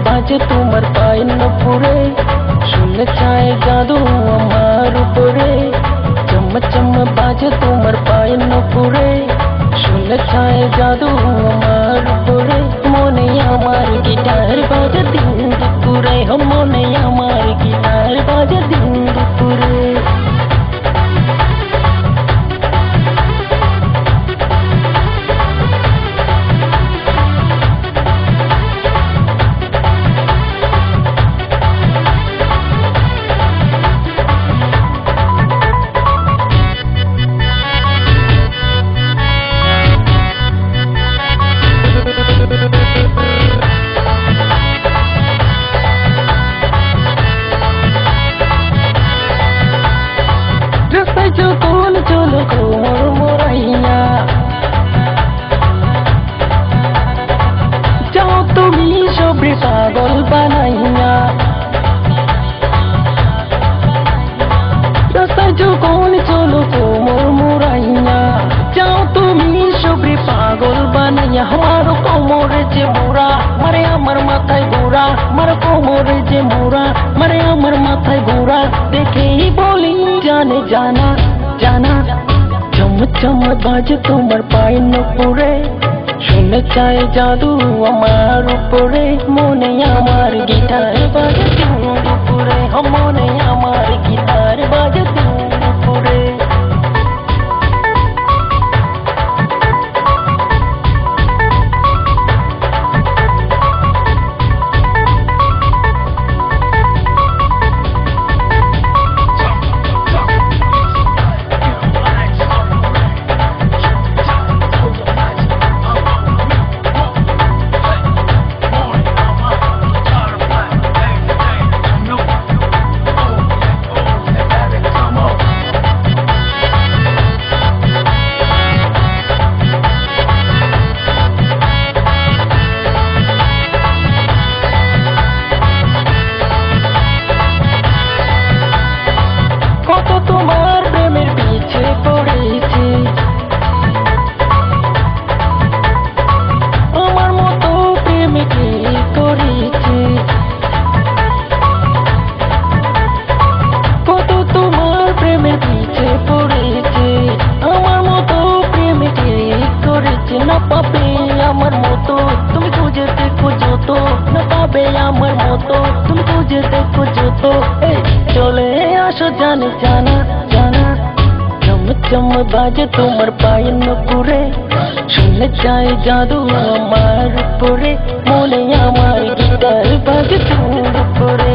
বাজে তোমার পায়ের নুপুরে, শুনলে চায় জাদু আমার উপরে। চম চম বাজে তোমার পায়ের নুপুরে, শুনলে চায় জাদু আমার উপরে। মনে আমার গিটার বাজে দিন দুপুরে, মনে আমার গিটার বাজে দিন দুপুরে। রাস্তায় যখন চলো কোমর মোড়াইয়া, যাও তুমি সবরে পাগল বানাইয়া। রাস্তায় যখন চলো কোমর মোড়াইয়া, যাও তুমি সবরে পাগল বানাইয়া। আমার কোমরে যে মোড়া মারে আমার মাথায় ঘোরা, আমার কোমরে যে মোড়া মারে আমার মাথায় ঘোরা। দেখেই বলি জানে জানা জানা, চম চম বাজে তোমার পায়ের নুপুরে, শুনে চায় জাদু আমার উপরে। মনে আমার গিটার বাজে দিন দুপুরে, মনে আমার গিটার বাজে দিন দুপুরে। কত তোমার প্রেমের পিছে পড়েছি, আমার মতো প্রেমে কি করেছি। কত তোমার প্রেমের পিছে পড়েছি, আমার মতো প্রেমে কি করেছি। না পাবে আমার মতো তুমি খুঁজে দেখো যত, না পাবে আমার মতো তুমি খুঁজে দেখো যত। চলে আসো জানে জানা জানা, চম চম বাজে তোমার পায়ের নুপুরে, শুনলে চাই জাদু আমার উপরে। মনে আমার গিটার বাজে দিন দুপুরে,